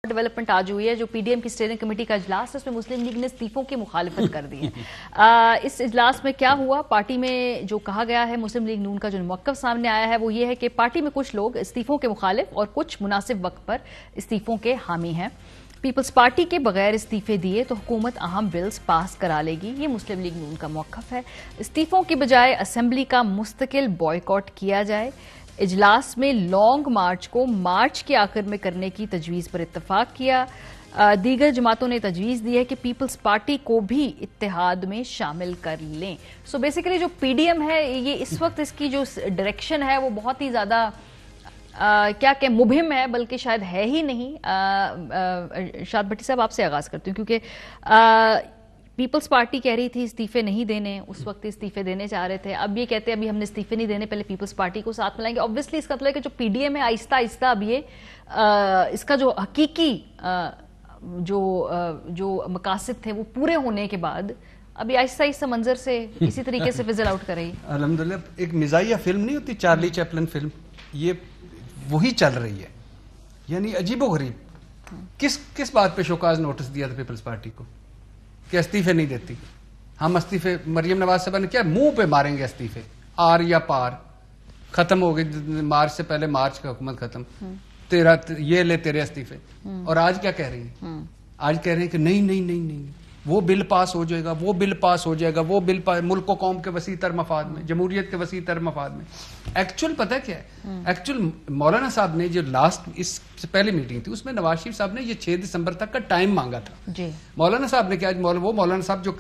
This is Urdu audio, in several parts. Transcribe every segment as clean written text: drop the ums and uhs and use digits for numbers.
ڈیولپمنٹ آج ہوئی ہے جو پی ڈی ایم کی اسٹیئرنگ کمیٹی کا اجلاس ہے، اس میں مسلم لیگ نے استعفوں کی مخالفت کر دی ہے۔ اس اجلاس میں کیا ہوا؟ پارٹی میں جو کہا گیا ہے، مسلم لیگ نون کا جو موقف سامنے آیا ہے وہ یہ ہے کہ پارٹی میں کچھ لوگ استعفوں کے مخالف اور کچھ مناسب وقت پر استعفوں کے حامی ہیں۔ پیپلز پارٹی کے بغیر استعفے دیے تو حکومت اہم بلز پاس کرا لے گی، یہ مسلم لیگ نون کا موقف ہے۔ استعفوں کی بجائے اسمبلی کا مستقل بائیکاٹ کیا جائے۔ اجلاس میں لانگ مارچ کو مارچ کے آخر میں کرنے کی تجویز پر اتفاق کیا۔ دیگر جماعتوں نے تجویز دی ہے کہ پیپلز پارٹی کو بھی اتحاد میں شامل کر لیں۔ سو بیسیکلی جو پی ڈی ایم ہے، یہ اس وقت اس کی جو ڈائریکشن ہے وہ بہت ہی زیادہ کیا کہ مبہم ہے، بلکہ شاید ہے ہی نہیں۔ ارشاد بھٹی صاحب آپ سے آغاز کرتی ہوں، کیونکہ پیپلز پارٹی کہہ رہی تھی استعفے نہیں دینے، اس وقت استعفے دینے چاہ رہے تھے، اب یہ کہتے ہیں ابھی ہم نے استعفے نہیں دینے، پہلے پیپلز پارٹی کو ساتھ ملائیں گے۔ obviously اس کا مطلب ہے کہ جو پی ڈی ایم ہے آہستہ آہستہ اب یہ اس کا جو حقیقی جو مقاصد تھے وہ پورے ہونے کے بعد ابھی آہستہ آہستہ منظر سے اسی طریقے سے فضل آؤٹ کرے گی۔ الحمدللہ ایک مزاحیہ فلم نہیں ہوتی، چارلی چیپلن فلم، یہ وہی چل رہی ہے۔ یعنی عجیب و غریب کس بات پہ شوکاز نوٹس دیا تھا پیپلز پارٹی کو کہ استعفے نہیں دیتی؟ ہم استعفے مریم نواز صاحبہ نے کیا منہ پہ ماریں گے استعفے، آر یا پار، ختم ہو گئی مارچ سے پہلے، مارچ کا حکومت ختم، تیرا یہ لے تیرے استعفے۔ اور آج کیا کہہ رہی ہیں؟ آج کہہ رہے ہیں کہ نہیں نہیں نہیں نہیں وہ بل پاس ہو جائے گا، وہ بل پاس ہو جائے گا، وہ بل ملک و قوم کے وسیع تر مفاد میں، جمہوریت کے وسیع تر مفاد میں۔ ایکچوئل پتہ کیا ہے؟ ایکچوئل مولانا صاحب نے جو لاسٹ اس سے پہلی میٹنگ تھی اس میں نواز شریف صاحب نے یہ 6 دسمبر تک کا ٹائم مانگا تھا۔ مولانا صاحب نے کیا، وہ مولانا صاحب جو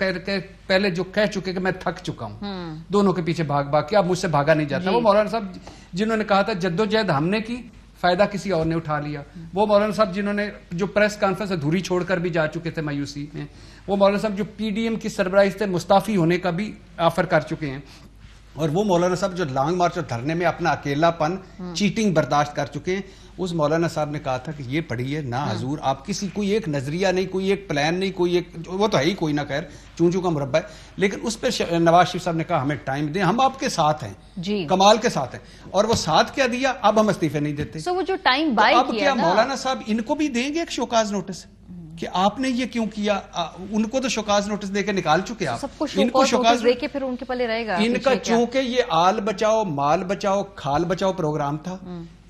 پہلے جو کہہ چکے کہ میں تھک چکا ہوں دونوں کے پیچھے بھاگ بھاگ کے، اب مجھ سے بھاگا نہیں جاتا، وہ مولانا صاحب جنہوں نے کہا تھا جدوجہد ہم نے کی، فائدہ کسی اور نے اٹھا لیا، وہ مولانا صاحب جنہوں نے جو پریس کانفرنس ادھوری چھوڑ کر بھی جا چکے تھے مایوسی میں، وہ مولانا صاحب جو پی ڈی ایم کی سربراہی سے مستعفی ہونے کا بھی آفر کر چکے ہیں، اور وہ مولانا صاحب جو لانگ مارچ اور دھرنے میں اپنا اکیلا پن چیٹنگ برداشت کر چکے ہیں۔ اس مولانا صاحب نے کہا تھا کہ یہ پڑھیے نا حضور، آپ کسی کوئی ایک نظریہ نہیں، کوئی ایک پلان نہیں، کوئی ایک وہ تو ہے ہی کوئی نہ خیر چون چون کا مربع ہے، لیکن اس پہ نواز شریف صاحب نے کہا ہمیں ٹائم دیں، ہم آپ کے ساتھ ہیں، کمال کے ساتھ ہیں، اور وہ ساتھ کیا دیا، اب ہم استعفے نہیں دیتے۔ سو وہ جو ٹائم بائی اب کیا مولانا صاحب ان کو بھی دیں گے ایک شوکاز نوٹس کہ آپ نے یہ کیوں کیا؟ ان کو تو شوکاز نوٹس دے کے نکال چکے آپ، ان کو شوکاز دے کے پھر ان کے پلے رہے گا۔ ان کا چونکہ یہ آل بچاؤ مال بچاؤ کھال بچاؤ پروگرام تھا،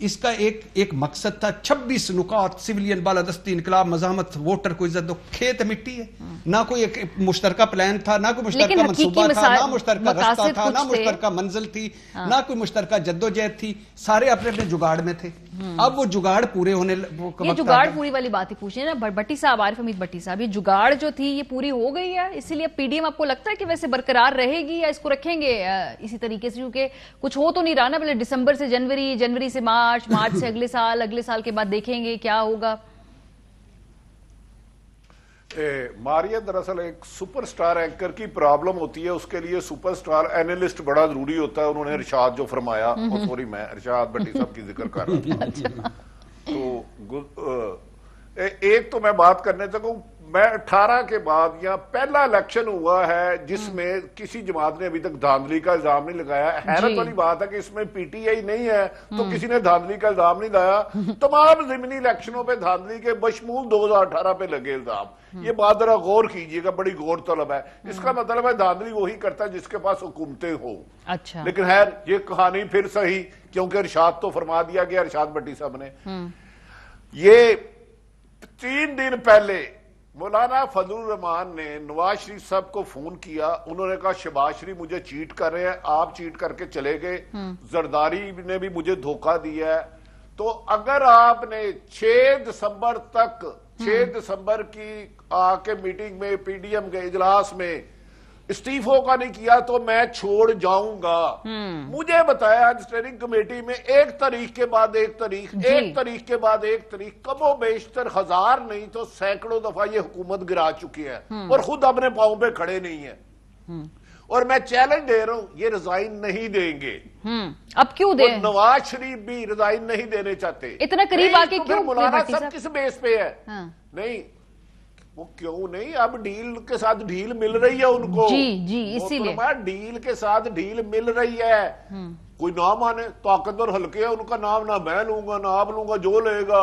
اس کا ایک مقصد تھا 26 نکات، سویلین بالادستی، انقلاب، مزاحمت، ووٹر کو عزت دو، کھیت مٹی ہے، نہ کوئی ایک مشترکہ پلان تھا، نہ کوئی مشترکہ منصوبہ تھا، نہ مشترکہ رستہ تھا، نہ مشترکہ منزل تھی، نہ کوئی مشترکہ جدوجہد تھی، سارے اپنے اپنے جگاڑ میں تھے۔ اب وہ جگاڑ پورے ہونے، یہ جگاڑ پوری والی بات ہی پوچھیں نا بھٹی صاحب، عارف حمید بھٹی صاحب، یہ جگاڑ جو تھی یہ پوری ہو گئی ہے، اسی لیے پی ڈی ایم آپ کو لگتا ہے کہ ویسے برقرار رہے گی یا اس کو رکھیں گے اسی طریقے سے؟ کیونکہ کچھ ہو تو نہیں رہا نا، پہلے دسمبر سے جنوری، جنوری سے مارچ، مارچ سے اگلے سال کے بعد دیکھیں گے کیا ہوگا۔ ماریہ دراصل ایک سپر سٹار اینکر کی پرابلم ہوتی ہے، اس کے لیے سپر سٹار اینالسٹ بڑا ضروری ہوتا ہے۔ انہوں نے ارشاد جو فرمایا، سوری میں ارشاد بھٹی صاحب کی ذکر کر رہا تھا، تو ایک تو میں بات کرنے چاہوں، میں 18 کے بعد یہاں پہلا الیکشن ہوا ہے جس میں کسی جماعت نے ابھی تک دھاندلی کا الزام نہیں لگایا۔ حیرت والی بات ہے کہ اس میں پی ٹی آئی نہیں ہے تو کسی نے دھاندلی کا الزام نہیں لایا۔ تمام ضمنی الیکشنوں پہ دھاندلی کے بشمول 2018 پہ لگے الزام۔ یہ بات ذرا غور کیجئے گا، بڑی غور طلب ہے۔ اس کا مطلب ہے دھاندلی وہی کرتا ہے جس کے پاس حکومتیں ہو۔ لیکن خیر یہ کہانی پھر صحیح، کیونکہ ارشاد تو فرما دیا گیا ارشاد بھٹی صاحب نے۔ یہ 3 دن پہلے مولانا فضل الرحمان نے نواز شریف صاحب کو فون کیا، انہوں نے کہا شہباز شریف مجھے چیٹ کر رہے ہیں، آپ چیٹ کر کے چلے گئے، زرداری نے بھی مجھے دھوکہ دیا ہے، تو اگر آپ نے 6 دسمبر تک 6 دسمبر کی آ کے میٹنگ میں پی ڈی ایم کے اجلاس میں استعفوں کا نہیں کیا تو میں چھوڑ جاؤں گا۔ مجھے بتایا آج اسٹیئرنگ کمیٹی میں 1 تاریخ کے بعد 1 تاریخ، 1 تاریخ کے بعد 1 تاریخ، کم و بیشتر 1000 نہیں تو سینکڑوں دفعہ یہ حکومت گرا چکی ہے اور خود اپنے پاؤں پہ کھڑے نہیں ہیں، اور میں چیلنج دے رہا ہوں یہ ریزائن نہیں دیں گے۔ اب کیوں دیں؟ نواز شریف بھی ریزائن نہیں دینے چاہتے، اتنا قریب آ کے کیوں؟ مولانا صاحب کس بیس پہ ہے؟ نہیں وہ کیوں نہیں، اب ڈیل کے ساتھ ڈیل مل رہی ہے ان کو، اسی لیے ڈیل کے ساتھ ڈیل مل رہی ہے۔ کوئی نام آنے طاقتور حلقے ہیں ان کا نام نہ میں لوں گا نہ آپ لوں گا، جو لے گا